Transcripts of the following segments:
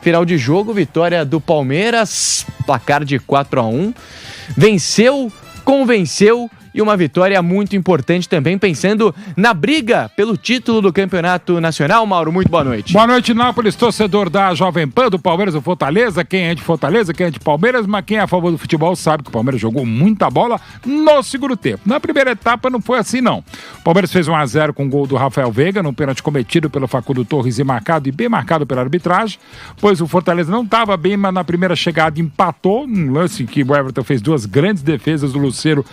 Final de jogo, vitória do Palmeiras, placar de 4-1. Venceu, convenceu e uma vitória muito importante também, pensando na briga pelo título do Campeonato Nacional. Mauro, muito boa noite. Boa noite, Nápoles, torcedor da Jovem Pan, do Palmeiras, do Fortaleza. Quem é de Fortaleza, quem é de Palmeiras, mas quem é a favor do futebol sabe que o Palmeiras jogou muita bola no segundo tempo. Na primeira etapa não foi assim, não. O Palmeiras fez 1-0 com o gol do Rafael Veiga, num pênalti cometido pelo Facundo Torres e bem marcado pela arbitragem, pois o Fortaleza não estava bem, mas na primeira chegada empatou, um lance que o Everton fez duas grandes defesas, o Lucero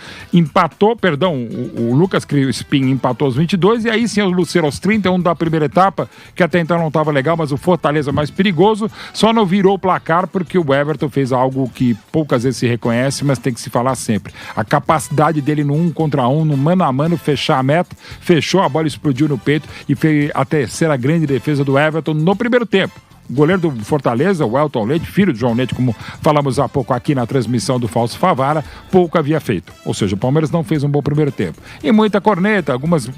o Lucas Crispim empatou aos 22, e aí sim o Lucero aos 31 da primeira etapa, que até então não estava legal, mas o Fortaleza mais perigoso, só não virou o placar porque o Everton fez algo que poucas vezes se reconhece, mas tem que se falar sempre. A capacidade dele no 1 contra 1, no mano a mano, fechar a meta, fechou, a bola explodiu no peito e fez a terceira grande defesa do Everton no primeiro tempo. O goleiro do Fortaleza, o Elton Leite, filho de João Leite, como falamos há pouco aqui na transmissão do Falso Favara, pouco havia feito. Ou seja, o Palmeiras não fez um bom primeiro tempo. E muita corneta, algumas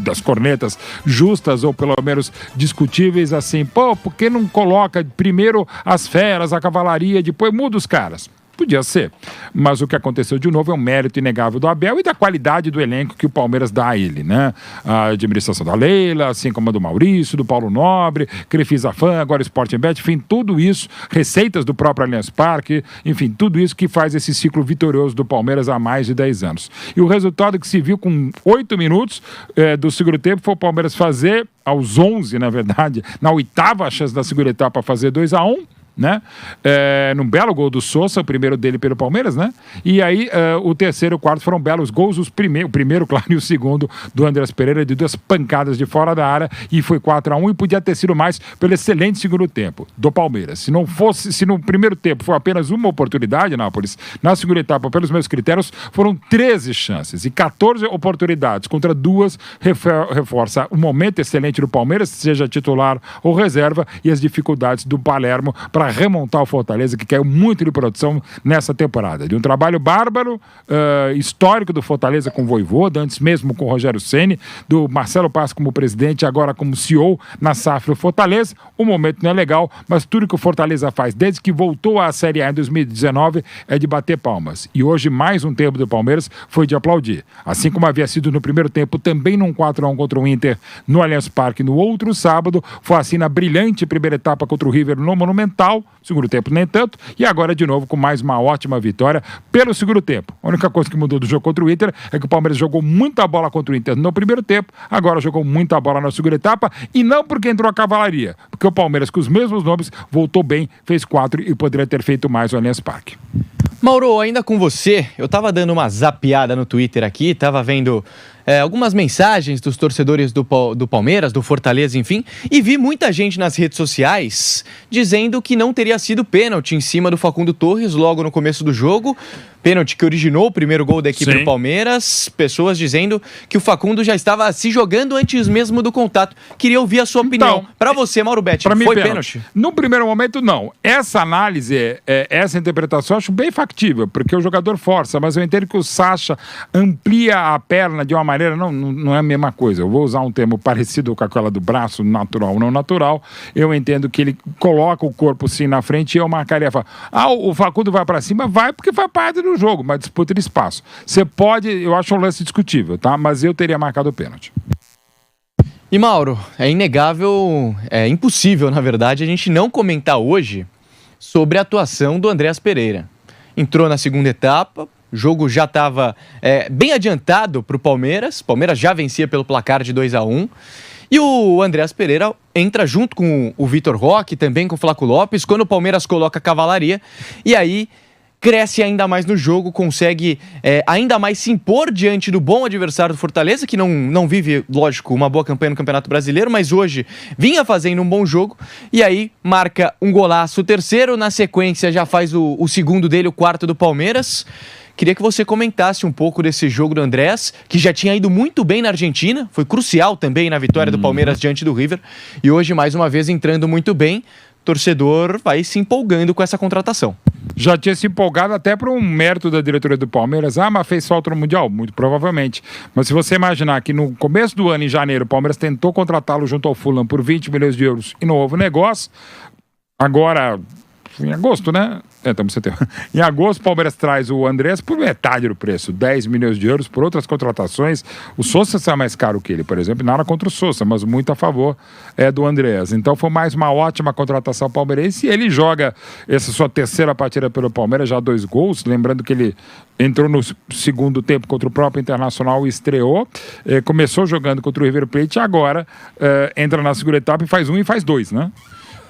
das cornetas justas ou pelo menos discutíveis, assim, por que não coloca primeiro as feras, a cavalaria, depois muda os caras? Podia ser, mas o que aconteceu de novo é um mérito inegável do Abel e da qualidade do elenco que o Palmeiras dá a ele, né? A administração da Leila, assim como a do Maurício, do Paulo Nobre, Crefisa Fã, agora Sporting Bet, enfim, tudo isso, receitas do próprio Allianz Parque, enfim, tudo isso que faz esse ciclo vitorioso do Palmeiras há mais de 10 anos. E o resultado que se viu com 8 minutos do segundo tempo foi o Palmeiras fazer, aos 11, na verdade, na oitava chance da segunda etapa, fazer 2-1, né? Num belo gol do Sousa, o primeiro dele pelo Palmeiras, né? E aí o terceiro e o quarto foram belos gols, o primeiro, claro, e o segundo do Andrés Pereira, de duas pancadas de fora da área, e foi 4-1, e podia ter sido mais pelo excelente segundo tempo do Palmeiras. Se no primeiro tempo foi apenas uma oportunidade, Nápoles, na segunda etapa, pelos meus critérios, foram 13 chances e 14 oportunidades contra duas, reforça o momento excelente do Palmeiras, seja titular ou reserva, e as dificuldades do Palermo para remontar o Fortaleza, que caiu muito de produção nessa temporada. De um trabalho bárbaro, histórico do Fortaleza com o Vojvoda, antes mesmo com o Rogério Ceni, do Marcelo Paz como presidente, agora como CEO na SAF do Fortaleza. O momento não é legal, mas tudo que o Fortaleza faz desde que voltou à Série A em 2019 é de bater palmas. E hoje mais um tempo do Palmeiras foi de aplaudir. Assim como havia sido no primeiro tempo, também num 4-1 contra o Inter no Allianz Parque no outro sábado, foi assim na brilhante primeira etapa contra o River no Monumental, segundo tempo nem tanto, e agora de novo com mais uma ótima vitória pelo segundo tempo. A única coisa que mudou do jogo contra o Inter é que o Palmeiras jogou muita bola contra o Inter no primeiro tempo, agora jogou muita bola na segunda etapa, e não porque entrou a cavalaria, porque o Palmeiras, com os mesmos nomes, voltou bem, fez 4 e poderia ter feito mais no Allianz Parque. Mauro, ainda com você, eu tava dando uma zapeada no Twitter aqui, tava vendo algumas mensagens dos torcedores do Palmeiras, do Fortaleza, enfim, e vi muita gente nas redes sociais dizendo que não teria sido pênalti em cima do Facundo Torres logo no começo do jogo, pênalti que originou o primeiro gol da equipe do Palmeiras, pessoas dizendo que o Facundo já estava se jogando antes mesmo do contato. Queria ouvir a sua opinião. Então, para você, Mauro Betti, foi pênalti? No primeiro momento, não. Essa análise, essa interpretação, eu acho bem factível, porque o jogador força, mas eu entendo que o Sacha amplia a perna de uma maneira, não é a mesma coisa. Eu vou usar um termo parecido com aquela do braço, natural ou não natural. Eu entendo que ele coloca o corpo sim na frente e eu marcaria. O Facundo vai para cima, vai porque faz parte do jogo, uma disputa de espaço. Você pode, eu acho um lance discutível, tá? Mas eu teria marcado o pênalti. E Mauro, é inegável, é impossível, na verdade, a gente não comentar hoje sobre a atuação do Andrés Pereira. Entrou na segunda etapa, o jogo já estava bem adiantado para o Palmeiras já vencia pelo placar de 2-1, e o Andrés Pereira entra junto com o Vitor Roque, também com o Flaco Lopes, quando o Palmeiras coloca a cavalaria, e aí cresce ainda mais no jogo, consegue ainda mais se impor diante do bom adversário do Fortaleza, que não vive, lógico, uma boa campanha no Campeonato Brasileiro, mas hoje vinha fazendo um bom jogo, e aí marca um golaço, o terceiro, na sequência já faz o segundo dele, o quarto do Palmeiras. Queria que você comentasse um pouco desse jogo do Andrés, que já tinha ido muito bem na Argentina, foi crucial também na vitória do Palmeiras diante do River, e hoje, mais uma vez, entrando muito bem. Torcedor vai se empolgando com essa contratação. Já tinha se empolgado até por um mérito da diretoria do Palmeiras. Mas fez falta no Mundial? Muito provavelmente. Mas se você imaginar que no começo do ano, em janeiro, o Palmeiras tentou contratá-lo junto ao Fulham por 20 milhões de euros e não houve negócio, Agora, em agosto, né? Estamos em setembro. Em agosto, o Palmeiras traz o Andreas por metade do preço, 10 milhões de euros por outras contratações. O Sousa sai mais caro que ele, por exemplo, nada contra o Sousa, mas muito a favor do Andreas. Então foi mais uma ótima contratação palmeirense e ele joga essa sua terceira partida pelo Palmeiras, já 2 gols, lembrando que ele entrou no segundo tempo contra o próprio Internacional e estreou, começou jogando contra o River Plate e agora entra na segunda etapa e faz 1 e faz 2, né?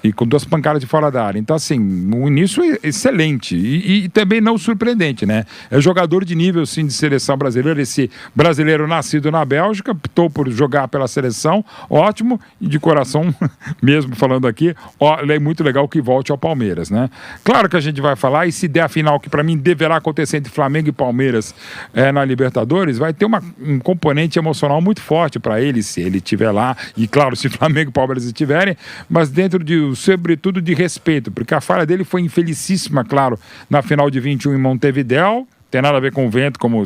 E com 2 pancadas de fora da área. Então, assim, um início excelente e também não surpreendente, né? É jogador de nível, sim, de seleção brasileira. Esse brasileiro nascido na Bélgica, optou por jogar pela seleção, ótimo, e de coração, mesmo falando aqui, é muito legal que volte ao Palmeiras, né? Claro que a gente vai falar, e se der a final, que para mim deverá acontecer entre Flamengo e Palmeiras na Libertadores, vai ter um componente emocional muito forte para ele, se ele estiver lá, e claro, se Flamengo e Palmeiras estiverem, mas dentro de sobretudo de respeito, porque a falha dele foi infelicíssima, claro, na final de 21 em Montevidéu, tem nada a ver com o vento, como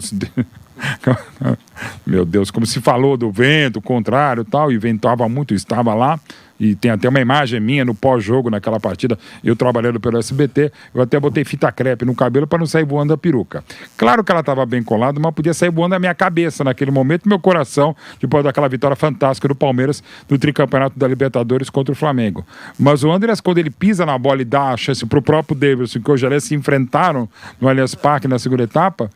meu Deus, como se falou do vento, contrário e tal, e ventava muito, estava lá, e tem até uma imagem minha no pós-jogo naquela partida, eu trabalhando pelo SBT, eu até botei fita crepe no cabelo para não sair voando a peruca. Claro que ela estava bem colada, mas podia sair voando a minha cabeça naquele momento, meu coração, depois daquela vitória fantástica do Palmeiras no tricampeonato da Libertadores contra o Flamengo. Mas o Andreas, quando ele pisa na bola e dá a chance para o próprio Davidson, que hoje aliás se enfrentaram no Allianz Parque na segunda etapa,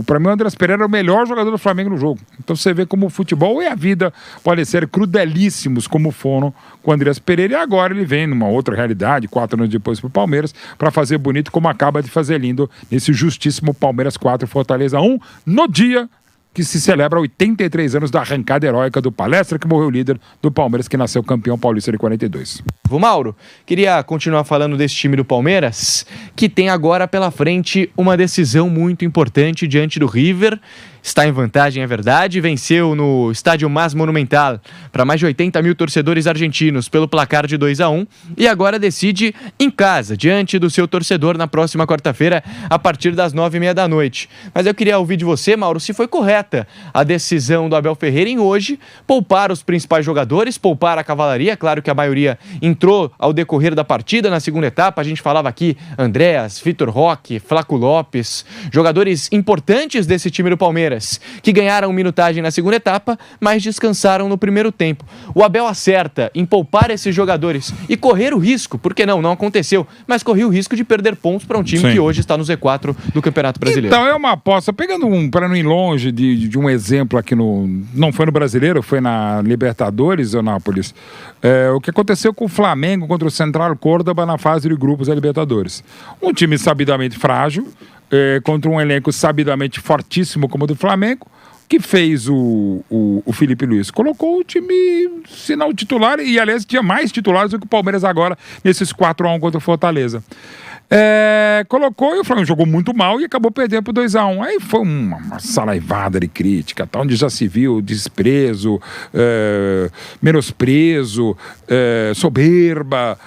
para mim o Andreas Pereira é o melhor jogador do Flamengo no jogo. Então você vê como o futebol e a vida podem ser crudelíssimos como foram com o Andreas Pereira, e agora ele vem numa outra realidade, 4 anos depois pro Palmeiras, para fazer bonito como acaba de fazer lindo nesse justíssimo Palmeiras 4, Fortaleza 1, no dia que se celebra 83 anos da arrancada heróica do Palestra, que morreu líder do Palmeiras, que nasceu campeão paulista de 42. Mauro, queria continuar falando desse time do Palmeiras, que tem agora pela frente uma decisão muito importante diante do River. Está em vantagem, é verdade, venceu no Estádio Más Monumental para mais de 80 mil torcedores argentinos pelo placar de 2-1 e agora decide em casa, diante do seu torcedor na próxima quarta-feira, a partir das 9h30 da noite. Mas eu queria ouvir de você, Mauro, se foi correta a decisão do Abel Ferreira em hoje poupar os principais jogadores, poupar a cavalaria, claro que a maioria entrou ao decorrer da partida na segunda etapa, a gente falava aqui Andreas, Vitor Roque, Flaco Lopes, jogadores importantes desse time do Palmeiras, que ganharam minutagem na segunda etapa, mas descansaram no primeiro tempo. O Abel acerta em poupar esses jogadores e correr o risco, porque não aconteceu, mas correu o risco de perder pontos para um time que hoje está no Z4 do Campeonato Brasileiro. Então é uma aposta, pegando para não ir longe de um exemplo aqui não foi no Brasileiro, foi na Libertadores, Eunápolis, o que aconteceu com o Flamengo contra o Central Córdoba na fase de grupos da Libertadores. Um time sabidamente frágil, contra um elenco sabidamente fortíssimo como o do Flamengo, que fez o Felipe Luiz. Colocou o time, se não titular, e aliás tinha mais titulares do que o Palmeiras agora, nesses 4-1 contra o Fortaleza. Colocou e o Flamengo jogou muito mal e acabou perdendo por 2-1. Aí foi uma saraivada de crítica, tá, onde já se viu desprezo, menosprezo, soberba,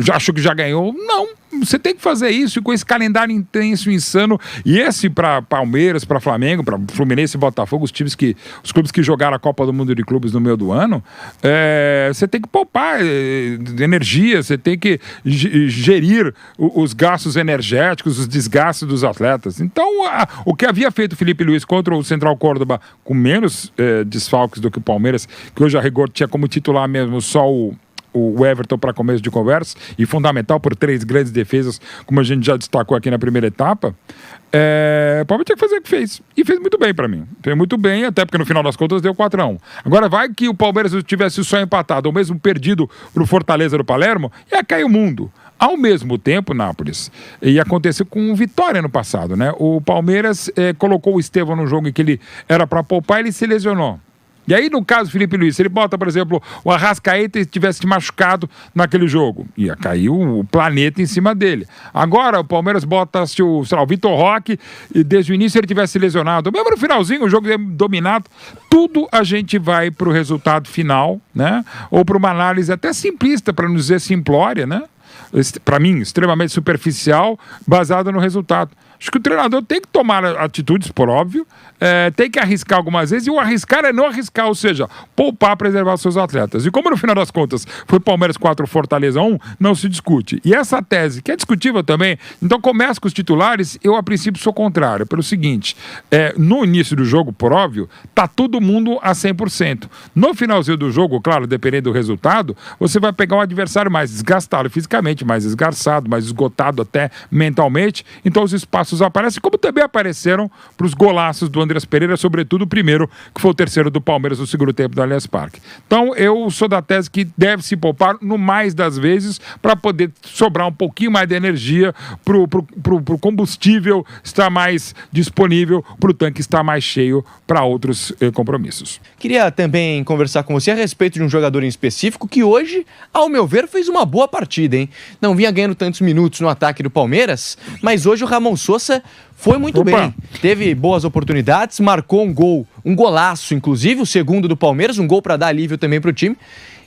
já achou que já ganhou. Não, você tem que fazer isso, e com esse calendário intenso, insano, e esse para Palmeiras, para Flamengo, para Fluminense e Botafogo, os clubes que jogaram a Copa do Mundo de Clubes no meio do ano, você tem que poupar energia, você tem que gerir os gastos energéticos, os desgastes dos atletas. Então, o que havia feito o Felipe Luiz contra o Central Córdoba, com menos desfalques do que o Palmeiras, que hoje a rigor tinha como titular mesmo só o Everton para começo de conversa, e fundamental por 3 grandes defesas, como a gente já destacou aqui na primeira etapa, o Palmeiras tinha que fazer o que fez. E fez muito bem para mim. Fez muito bem, até porque no final das contas deu 4-1. Agora vai que o Palmeiras tivesse só empatado, ou mesmo perdido pro Fortaleza do Palermo, ia cair o mundo. Ao mesmo tempo, Nápoles, e aconteceu com o Vitória no passado, né? O Palmeiras colocou o Estevão no jogo em que ele era para poupar, ele se lesionou. E aí, no caso do Felipe Luiz, se ele bota, por exemplo, o Arrascaeta e tivesse machucado naquele jogo, ia cair o planeta em cima dele. Agora, o Palmeiras bota, o Vitor Roque, e desde o início ele tivesse lesionado, mesmo no finalzinho, o jogo dominado, tudo a gente vai para o resultado final, né? Ou para uma análise até simplista, para não dizer simplória, né? Para mim, extremamente superficial, baseada no resultado. Acho que o treinador tem que tomar atitudes, por óbvio, tem que arriscar algumas vezes, e o arriscar é não arriscar, ou seja, poupar, preservar seus atletas. E como no final das contas foi Palmeiras 4, Fortaleza 1, não se discute. E essa tese, que é discutível também, então começa com os titulares, eu a princípio sou contrário, pelo seguinte, no início do jogo, por óbvio, tá todo mundo a 100%. No finalzinho do jogo, claro, dependendo do resultado, você vai pegar um adversário mais desgastado fisicamente, mais esgarçado, mais esgotado até mentalmente, então os espaços aparecem, como também apareceram para os golaços do Andreas Pereira, sobretudo o primeiro, que foi o terceiro do Palmeiras no segundo tempo do Allianz Parque. Então eu sou da tese que deve se poupar no mais das vezes para poder sobrar um pouquinho mais de energia pro combustível estar mais disponível, pro tanque estar mais cheio para outros compromissos. Queria também conversar com você a respeito de um jogador em específico que hoje, ao meu ver, fez uma boa partida, hein? Não vinha ganhando tantos minutos no ataque do Palmeiras, mas hoje o Ramon Sosa foi muito bem. Teve boas oportunidades, marcou um gol, um golaço, inclusive, o segundo do Palmeiras, um gol para dar alívio também para o time,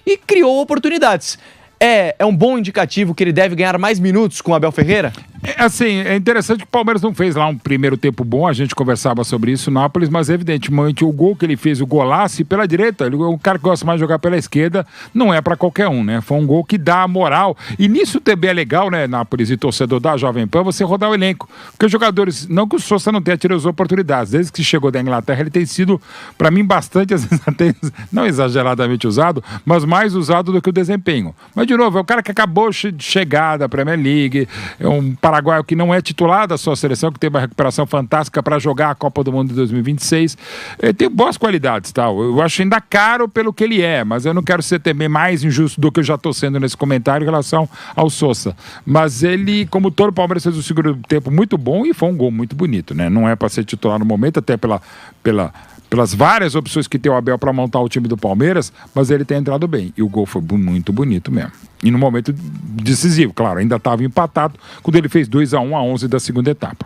e criou oportunidades. É um bom indicativo que ele deve ganhar mais minutos com o Abel Ferreira? É interessante que o Palmeiras não fez lá um primeiro tempo bom, a gente conversava sobre isso no Nápoles, mas evidentemente o gol que ele fez, o golaço, e pela direita, ele é um cara que gosta mais de jogar pela esquerda, não é pra qualquer um, né? Foi um gol que dá moral, e nisso também é legal, né, Nápoles e torcedor da Jovem Pan, você rodar o elenco, porque os jogadores, não que o Sosa não tenha tido as oportunidades, desde que chegou da Inglaterra ele tem sido, pra mim, bastante, às vezes até, não exageradamente usado, mas mais usado do que o desempenho. Mas de novo, é o cara que acabou de chegar da Premier League, é um paraguaio que não é titular da sua seleção, que teve uma recuperação fantástica para jogar a Copa do Mundo de 2026. Ele tem boas qualidades, tá? Eu acho ainda caro pelo que ele é, mas eu não quero ser também mais injusto do que eu já estou sendo nesse comentário em relação ao Sosa. Mas ele, como todo, o Palmeiras fez um segundo tempo muito bom e foi um gol muito bonito, né? Não é para ser titular no momento, até pelas várias opções que tem o Abel para montar o time do Palmeiras, mas ele tem entrado bem. E o gol foi muito bonito mesmo. E no momento decisivo, claro, ainda estava empatado quando ele fez 2-1 a 11 da segunda etapa.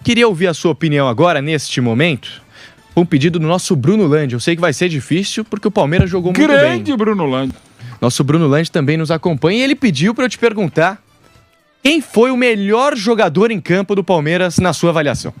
Queria ouvir a sua opinião agora, neste momento, um pedido do nosso Bruno Landi. Eu sei que vai ser difícil, porque o Palmeiras jogou muito bem. Grande Bruno Landi. Nosso Bruno Landi também nos acompanha e ele pediu para eu te perguntar quem foi o melhor jogador em campo do Palmeiras na sua avaliação.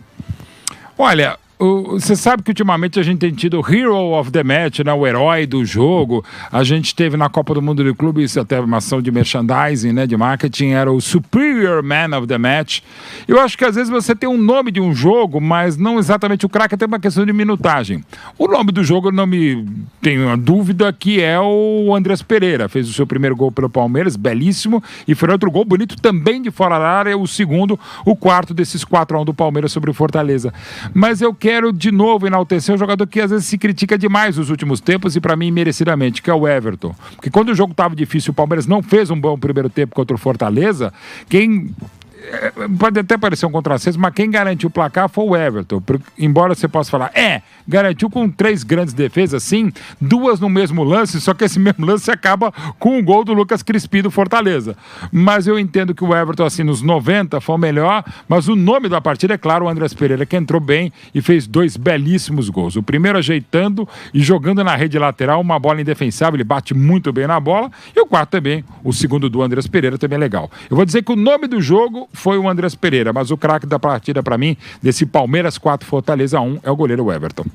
Olha, você sabe que ultimamente a gente tem tido o Hero of the Match, né? O herói do jogo. A gente teve na Copa do Mundo de Clubes até uma ação de merchandising, né? De marketing, era o Superior Man of the Match. Eu acho que às vezes você tem um nome de um jogo, mas não exatamente o craque, tem uma questão de minutagem. O nome do jogo, eu não me tenho uma dúvida, que é o Andreas Pereira. Fez o seu primeiro gol pelo Palmeiras, belíssimo, e foi outro gol bonito também de fora da área, o segundo, o quarto desses 4-1 do Palmeiras sobre o Fortaleza. Mas eu quero de novo enaltecer um jogador que às vezes se critica demais nos últimos tempos e para mim merecidamente, que é o Everton. Porque quando o jogo estava difícil, o Palmeiras não fez um bom primeiro tempo contra o Fortaleza, pode até parecer um contrassenso, mas quem garantiu o placar foi o Everton. Embora você possa falar, garantiu com 3 grandes defesas, sim, 2 no mesmo lance, só que esse mesmo lance acaba com um gol do Lucas Crispim do Fortaleza. Mas eu entendo que o Everton, assim, nos 90 foi o melhor, mas o nome da partida é, claro, o Andreas Pereira, que entrou bem e fez 2 belíssimos gols. O primeiro ajeitando e jogando na rede lateral, uma bola indefensável, ele bate muito bem na bola, e o quarto também, o segundo do Andreas Pereira, também é legal. Eu vou dizer que o nome do jogo foi o Andreas Pereira, mas o craque da partida para mim, desse Palmeiras 4, Fortaleza 1, é o goleiro Everton.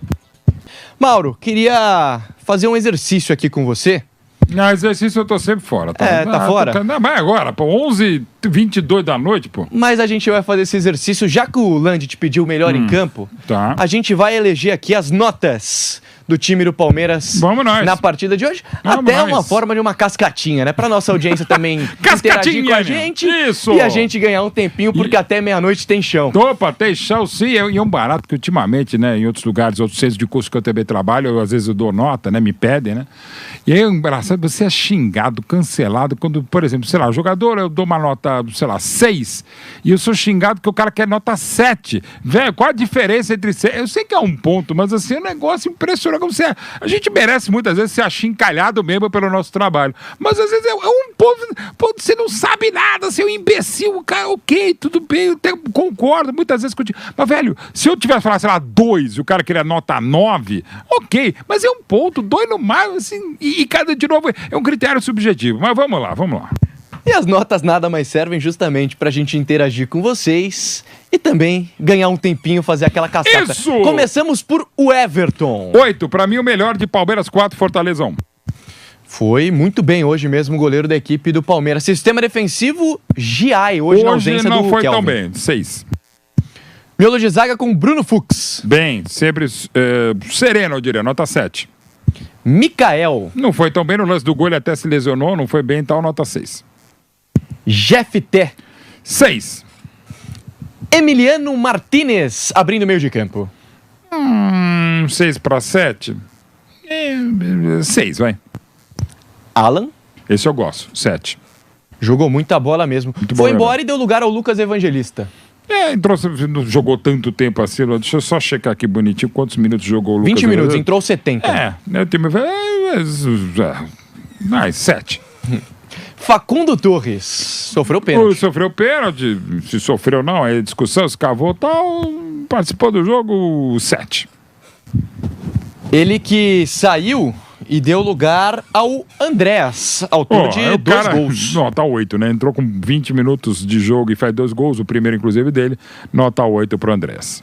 Mauro, queria fazer um exercício aqui com você. Não, exercício eu tô sempre fora. Tá fora? Não, mas agora, 11h22 da noite, pô. Mas a gente vai fazer esse exercício, já que o Landi te pediu o melhor em campo, tá. A gente vai eleger aqui as notas do time do Palmeiras na partida de hoje. Até uma forma de uma cascatinha, né? Pra nossa audiência também interagir com a gente. Isso. E a gente ganhar um tempinho, porque até meia-noite tem chão. Opa, tem chão sim, e é um barato que ultimamente, né, em outros lugares, outros centros de curso que eu também trabalho, às vezes eu dou nota, né, me pedem, né? E aí é engraçado, você é xingado, cancelado, quando, por exemplo, sei lá, o jogador, eu dou uma nota, sei lá, 6, e eu sou xingado porque o cara quer nota 7. Velho, qual a diferença entre 6? Eu sei que é um ponto, mas assim, é um negócio impressionante. A gente merece muitas vezes ser achincalhado mesmo pelo nosso trabalho, mas às vezes é um ponto, você não sabe nada, você é um imbecil, cara, ok, tudo bem, eu até concordo muitas vezes contigo, mas velho, se eu tivesse falado, sei lá, 2 e o cara queria nota 9, ok, mas é um ponto, 2 no mais, assim, e cada, de novo, é um critério subjetivo, mas vamos lá. E as notas nada mais servem justamente pra gente interagir com vocês e também ganhar um tempinho, fazer aquela caçata. Isso! Começamos por o Everton. 8, pra mim o melhor de Palmeiras 4, Fortaleza 1. Foi muito bem hoje mesmo o goleiro da equipe do Palmeiras. Sistema defensivo, Giai, hoje na ausência do não foi Kelvin. tão bem, 6. Miolo de zaga com Bruno Fux. Bem, sempre sereno, eu diria, nota 7. Mikael. Não foi tão bem no lance do gol, ele até se lesionou, não foi bem, então nota 6. Jefté. 6. Emiliano Martinez, abrindo o meio de campo. 6 para 7. 6, vai. Alan. Esse eu gosto, 7. Jogou muita bola mesmo. Muito Foi bom, embora e deu lugar ao Lucas Evangelista. Entrou, não jogou tanto tempo assim. Deixa eu só checar aqui bonitinho quantos minutos jogou o Lucas. 20 minutos, entrou 70. O time... 7. Facundo Torres, sofreu pênalti. Sofreu pênalti, se sofreu não, é discussão, se cavou tal, participou do jogo, 7. Ele que saiu e deu lugar ao Andréas, autor de 2 gols. Nota 8, né? Entrou com 20 minutos de jogo e faz 2 gols, o primeiro inclusive dele, nota 8 pro Andréas.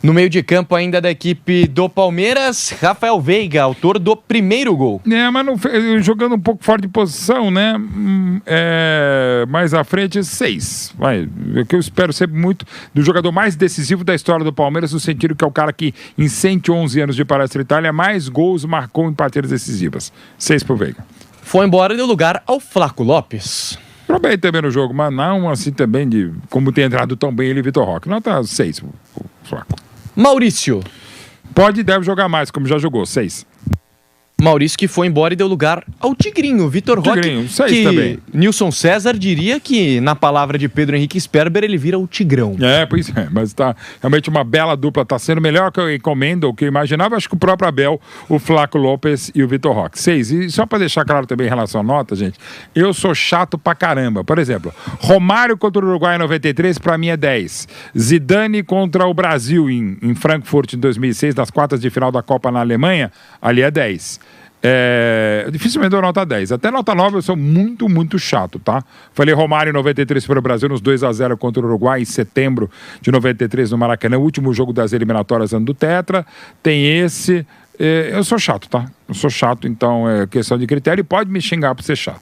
No meio de campo ainda da equipe do Palmeiras, Rafael Veiga, autor do primeiro gol. Mas não, jogando um pouco fora de posição, né? Mais à frente, 6. Vai, é que eu espero sempre muito do jogador mais decisivo da história do Palmeiras, no sentido que é o cara que, em 111 anos de Palestra Itália, mais gols marcou em partidas decisivas. 6 pro Veiga. Foi embora e deu lugar ao Flaco Lopes. Entrou bem também no jogo, mas não assim também de como tem entrado tão bem ele e Vitor Roque. Nota 6 o Flaco. Maurício. Pode e deve jogar mais, como já jogou, 6. Maurício que foi embora e deu lugar ao Tigrinho, Vitor Roque, 6 que também. Nilson César diria que, na palavra de Pedro Henrique Sperber, ele vira o Tigrão. Pois é, mas tá realmente uma bela dupla, tá sendo melhor que eu encomendo, o que eu imaginava, acho que o próprio Abel, o Flaco Lopes e o Vitor Roque. 6. E só pra deixar claro também em relação à nota, gente, eu sou chato pra caramba. Por exemplo, Romário contra o Uruguai em 93, pra mim é 10. Zidane contra o Brasil em Frankfurt em 2006, nas quartas de final da Copa na Alemanha, ali é 10. Dificilmente dou nota 10. Até nota 9 eu sou muito, muito chato, tá? Falei Romário em 93 para o Brasil nos 2-0 contra o Uruguai em setembro de 93 no Maracanã, o último jogo das eliminatórias ano do Tetra. Tem esse. Eu sou chato, tá? Eu sou chato, então é questão de critério e pode me xingar por ser chato.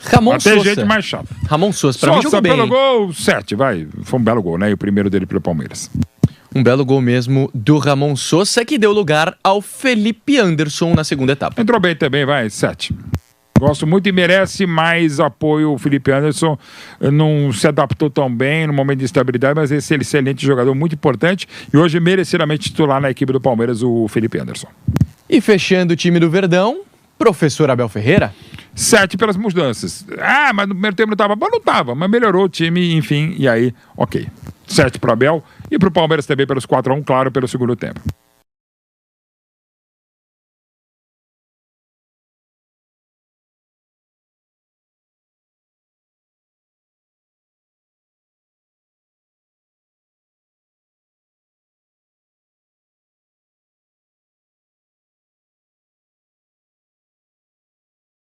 Ramon Sousa. Tem gente mais chata. Ramon Sousa, pra mim jogou bem. Pelo gol, 7, vai. Foi um belo gol, né? E o primeiro dele pelo Palmeiras. Um belo gol mesmo do Ramon Sousa, que deu lugar ao Felipe Anderson na segunda etapa. Entrou bem também, vai, 7. Gosto muito e merece mais apoio. O Felipe Anderson não se adaptou tão bem no momento de estabilidade, mas esse excelente jogador, muito importante. E hoje merecidamente titular na equipe do Palmeiras, o Felipe Anderson. E fechando o time do Verdão, professor Abel Ferreira. 7 pelas mudanças. Mas no primeiro tempo não estava bom, não estava, mas melhorou o time, enfim, e aí, ok. 7 para Abel e para o Palmeiras também pelos 4-1, claro, pelo segundo tempo.